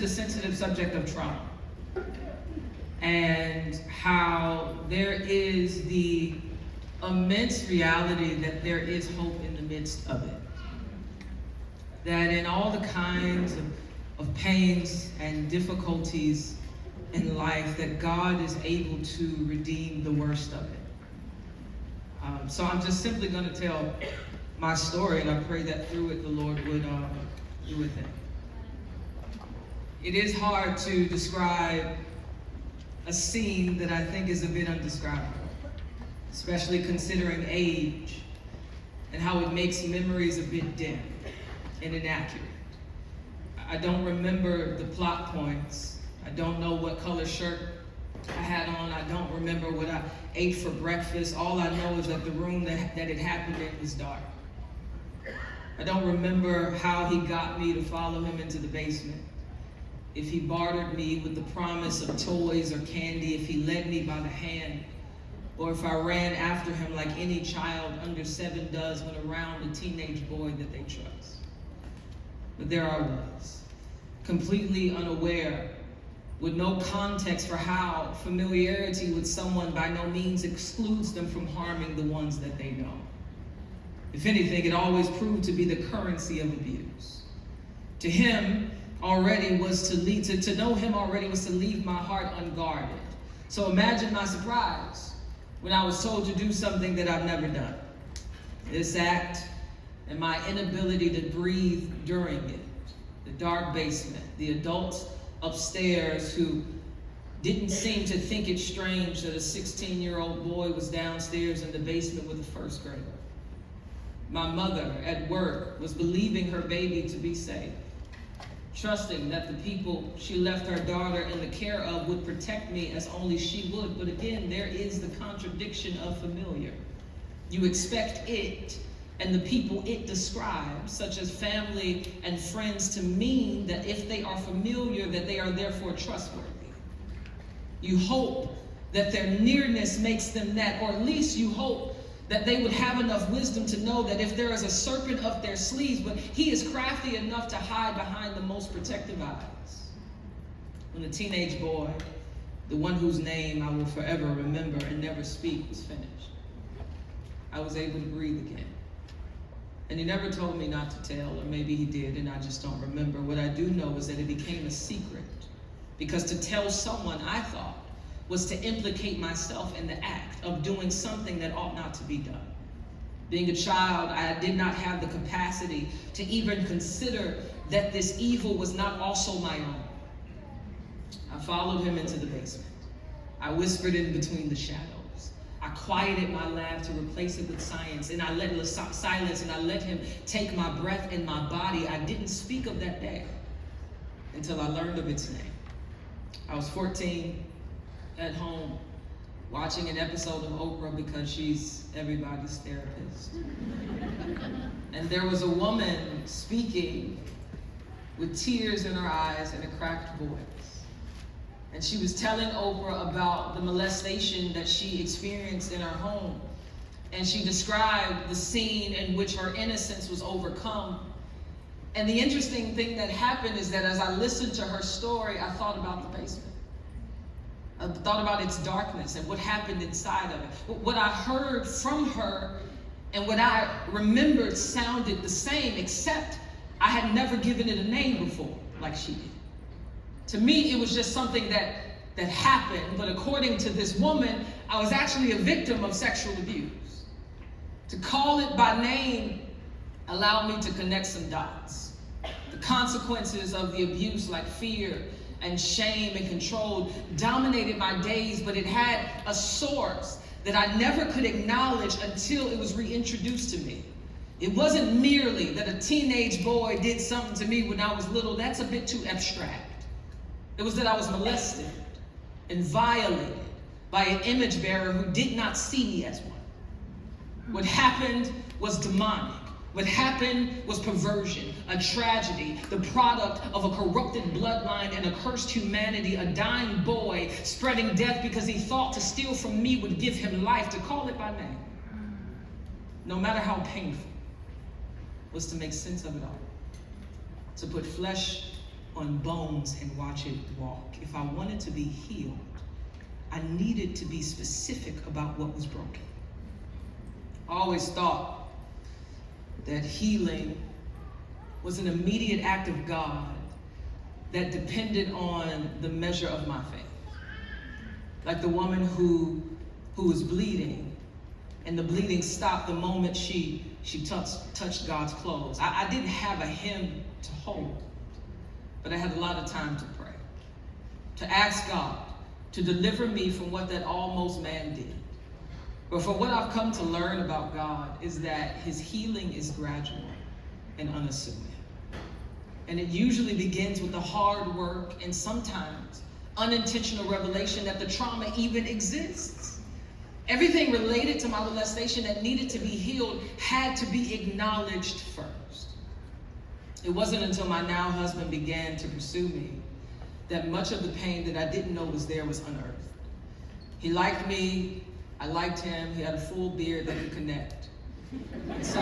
The sensitive subject of trauma and how there is the immense reality that there is hope in the midst of it. That in all the kinds of pains and difficulties in life, that God is able to redeem the worst of it. So I'm just simply going to tell my story, and I pray that through it the Lord would do with it. It is hard to describe a scene that I think is a bit undescribable, especially considering age and how it makes memories a bit dim and inaccurate. I don't remember the plot points. I don't know what color shirt I had on. I don't remember what I ate for breakfast. All I know is that the room that it happened in was dark. I don't remember how he got me to follow him into the basement. If he bartered me with the promise of toys or candy, if he led me by the hand, or if I ran after him like any child under 7 does when around a teenage boy that they trust. But there I was, completely unaware, with no context for how familiarity with someone by no means excludes them from harming the ones that they know. If anything, it always proved to be the currency of abuse. To him, already was to know him already was to leave my heart unguarded. So imagine my surprise when I was told to do something that I've never done. This act and my inability to breathe during it. The dark basement, the adults upstairs who didn't seem to think it strange that a 16-year-old boy was downstairs in the basement with a first grader. My mother at work was believing her baby to be safe, trusting that the people she left her daughter in the care of would protect me as only she would. But again, there is the contradiction of familiar. You expect it and the people it describes, such as family and friends, to mean that if they are familiar, that they are therefore trustworthy. You hope that their nearness makes them that, or at least you hope that they would have enough wisdom to know that if there is a serpent up their sleeves, but he is crafty enough to hide behind the most protective eyes. When the teenage boy, the one whose name I will forever remember and never speak, was finished, I was able to breathe again. And he never told me not to tell, or maybe he did and I just don't remember. What I do know is that it became a secret, because to tell someone, I thought, was to implicate myself in the act of doing something that ought not to be done. Being a child, I did not have the capacity to even consider that this evil was not also my own. I followed him into the basement. I whispered in between the shadows. I quieted my laugh to replace it with science, and I let silence, and I let him take my breath in my body. I didn't speak of that day until I learned of its name. I was 14, at home, watching an episode of Oprah because she's everybody's therapist. And there was a woman speaking with tears in her eyes and a cracked voice. And she was telling Oprah about the molestation that she experienced in her home. And she described the scene in which her innocence was overcome. And the interesting thing that happened is that as I listened to her story, I thought about the basement. I thought about its darkness and what happened inside of it. What I heard from her and what I remembered sounded the same, except I had never given it a name before like she did. To me, it was just something that happened, but according to this woman, I was actually a victim of sexual abuse. To call it by name allowed me to connect some dots. The consequences of the abuse, like fear and shame and control, dominated my days, but it had a source that I never could acknowledge until it was reintroduced to me. It wasn't merely that a teenage boy did something to me when I was little. That's a bit too abstract. It was that I was molested and violated by an image bearer who did not see me as one. What happened was demonic. What happened was perversion, a tragedy, the product of a corrupted bloodline and a cursed humanity, a dying boy spreading death because he thought to steal from me would give him life. To call it by name, no matter how painful, was to make sense of it all. To put flesh on bones and watch it walk. If I wanted to be healed, I needed to be specific about what was broken. I always thought that healing was an immediate act of God that depended on the measure of my faith. Like the woman who was bleeding, and the bleeding stopped the moment she touched God's clothes. I didn't have a hem to hold, but I had a lot of time to pray, to ask God to deliver me from what that almost man did. But for what I've come to learn about God is that his healing is gradual and unassuming. And it usually begins with the hard work and sometimes unintentional revelation that the trauma even exists. Everything related to my molestation that needed to be healed had to be acknowledged first. It wasn't until my now husband began to pursue me that much of the pain that I didn't know was there was unearthed. He liked me, I liked him, he had a full beard that could connect. And so,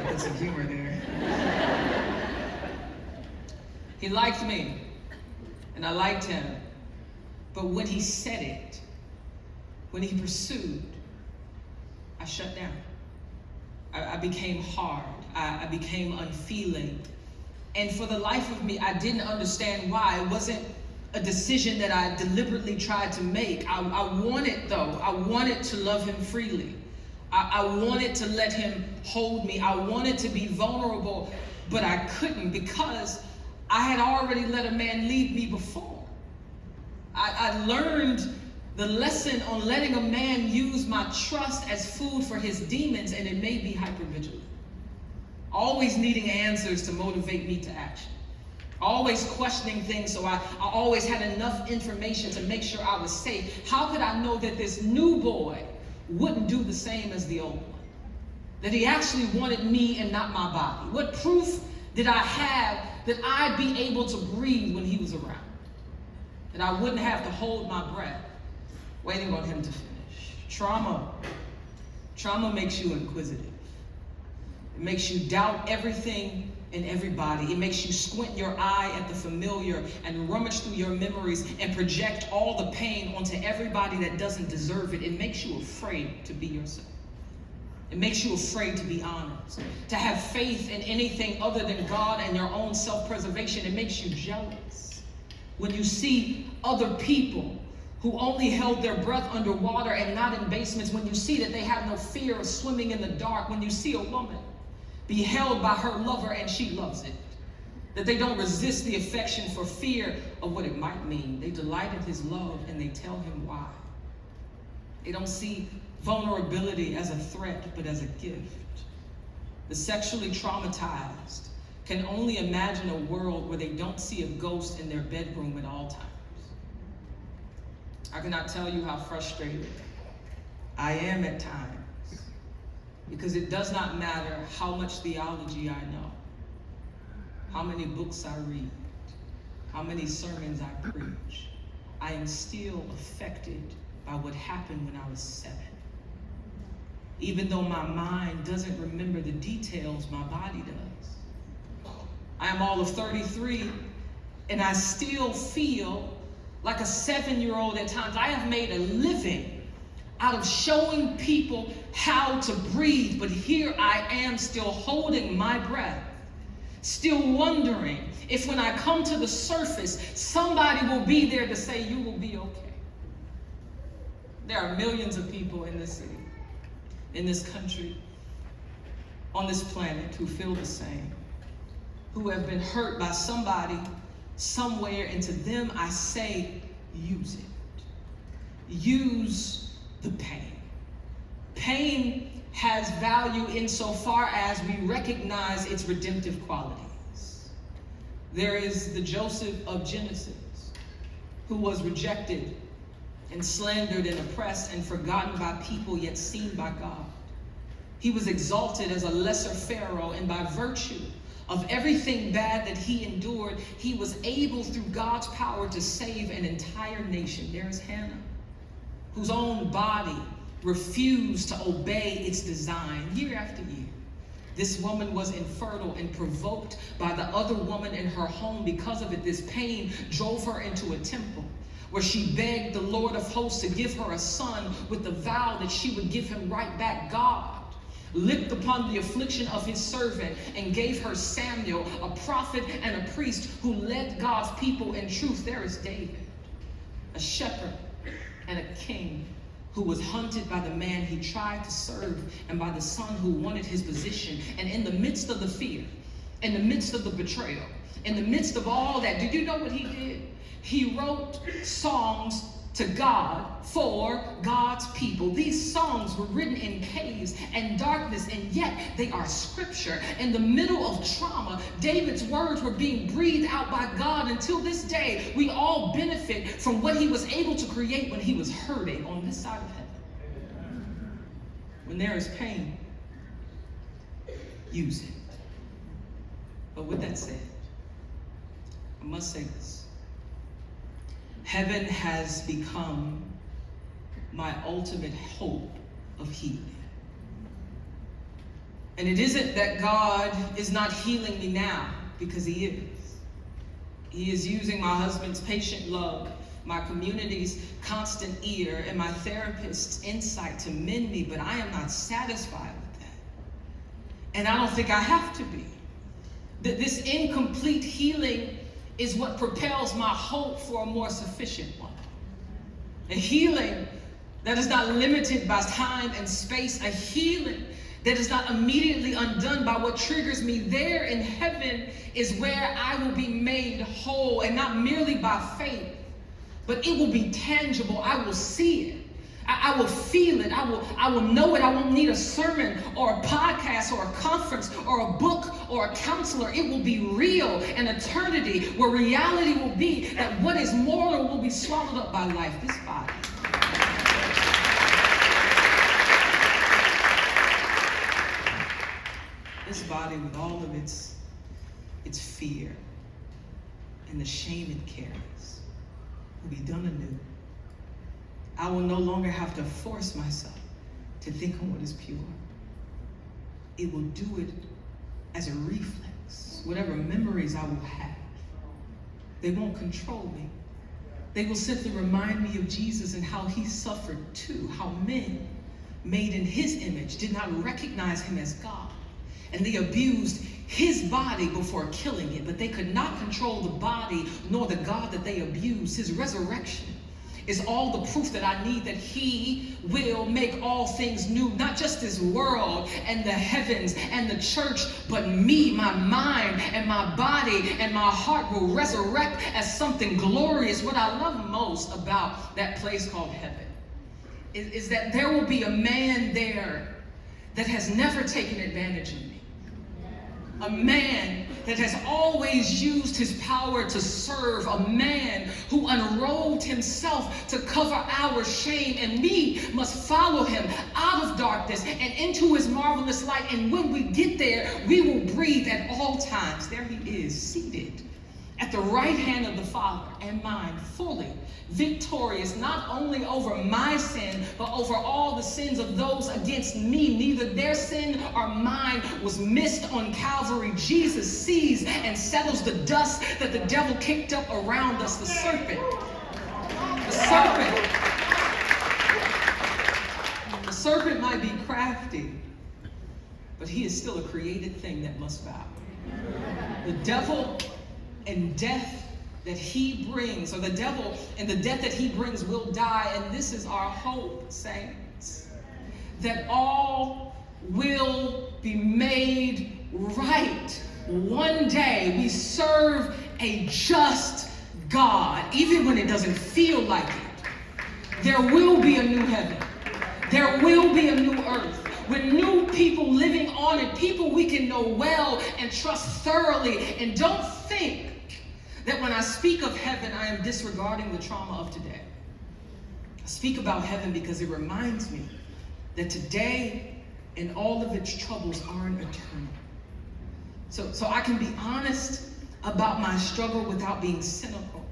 put some humor there. He liked me, and I liked him. But when he said it, when he pursued, I shut down. I became hard. I became unfeeling. And for the life of me, I didn't understand why. It wasn't a decision that I deliberately tried to make. I wanted to love him freely. I wanted to let him hold me. I wanted to be vulnerable, but I couldn't because I had already let a man leave me before. I learned the lesson on letting a man use my trust as food for his demons, and it made me hypervigilant. Always needing answers to motivate me to action. Always questioning things, so I always had enough information to make sure I was safe. How could I know that this new boy wouldn't do the same as the old one? That he actually wanted me and not my body? What proof did I have that I'd be able to breathe when he was around? That I wouldn't have to hold my breath waiting on him to finish. Trauma makes you inquisitive. It makes you doubt everything and everybody. It makes you squint your eye at the familiar and rummage through your memories and project all the pain onto everybody that doesn't deserve it. It makes you afraid to be yourself. It makes you afraid to be honest, to have faith in anything other than God and your own self-preservation. It makes you jealous when you see other people who only held their breath underwater and not in basements, when you see that they have no fear of swimming in the dark, when you see a woman be held by her lover and she loves it, that they don't resist the affection for fear of what it might mean. They delight in his love and they tell him why. They don't see vulnerability as a threat, but as a gift. The sexually traumatized can only imagine a world where they don't see a ghost in their bedroom at all times. I cannot tell you how frustrated I am at times, because it does not matter how much theology I know, how many books I read, how many sermons I preach. I am still affected by what happened when I was 7. Even though my mind doesn't remember the details, my body does. I am all of 33, and I still feel like a 7-year-old at times. I have made a living out of showing people how to breathe, but here I am still holding my breath, still wondering if when I come to the surface, somebody will be there to say, you will be okay. There are millions of people in this city, in this country, on this planet who feel the same, who have been hurt by somebody, somewhere, and to them I say, use it. Use the pain. Pain has value insofar as we recognize its redemptive qualities. There is the Joseph of Genesis, who was rejected and slandered and oppressed and forgotten by people, yet seen by God. He was exalted as a lesser Pharaoh, and by virtue of everything bad that he endured, he was able through God's power to save an entire nation. There is Hannah, whose own body refused to obey its design year after year. This woman was infertile and provoked by the other woman in her home. Because of it, this pain drove her into a temple where she begged the Lord of hosts to give her a son with the vow that she would give him right back. God looked upon the affliction of his servant and gave her Samuel, a prophet and a priest who led God's people in truth. There is David, a shepherd and a king who was hunted by the man he tried to serve and by the son who wanted his position. And in the midst of the fear, in the midst of the betrayal, in the midst of all that, do you know what he did? He wrote songs to God for God's people. These songs were written in caves and darkness, and yet they are scripture. In the middle of trauma, David's words were being breathed out by God. Until this day, we all benefit from what he was able to create when he was hurting on this side of heaven. When there is pain, use it. But with that said, I must say this. Heaven has become my ultimate hope of healing. And it isn't that God is not healing me now, because he is. He is using my husband's patient love, my community's constant ear, and my therapist's insight to mend me, but I am not satisfied with that. And I don't think I have to be. This incomplete healing is what propels my hope for a more sufficient one. A healing that is not limited by time and space, a healing that is not immediately undone by what triggers me. There in heaven is where I will be made whole, and not merely by faith, but it will be tangible. I will see it. I will feel it. I will know it. I won't need a sermon or a podcast or a conference or a book or a counselor. It will be real, an eternity where reality will be that what is mortal will be swallowed up by life. This body. This body with all of its fear and the shame it carries will be done anew. I will no longer have to force myself to think on what is pure. It will do it as a reflex. Whatever memories I will have, they won't control me. They will simply remind me of Jesus and how he suffered too, how men made in his image did not recognize him as God. And they abused his body before killing it, but they could not control the body nor the God that they abused. His resurrection is all the proof that I need that he will make all things new, not just this world and the heavens and the church, but me, my mind and my body and my heart will resurrect as something glorious. What I love most about that place called heaven is that there will be a man there that has never taken advantage of me. A man that has always used his power to serve, a man who unrobed himself to cover our shame, and we must follow him out of darkness and into his marvelous light. And when we get there, we will breathe at all times. There he is, seated at the right hand of the Father and mine, fully victorious, not only over my sin, but over all the sins of those against me. Neither their sin or mine was missed on Calvary. Jesus sees and settles the dust that the devil kicked up around us. The serpent. The serpent might be crafty, but he is still a created thing that must bow. The devil and death that he brings, or the devil and the death that he brings will die. And this is our hope, saints, that all will be made right. One day we serve a just God, even when it doesn't feel like it. There will be a new heaven. There will be a new earth, with new people living on it, people we can know well and trust thoroughly. And don't think that when I speak of heaven, I am disregarding the trauma of today. I speak about heaven because it reminds me that today and all of its troubles aren't eternal. So I can be honest about my struggle without being cynical.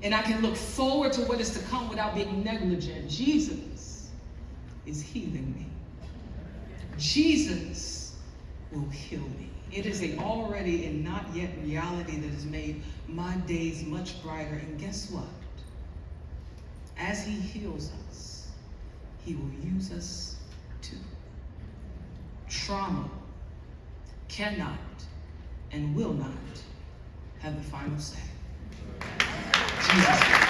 And I can look forward to what is to come without being negligent. Jesus is healing me. Jesus will heal me. It is a already and not yet reality that has made my days much brighter. And guess what? As he heals us, he will use us too. Trauma cannot and will not have the final say. Jesus.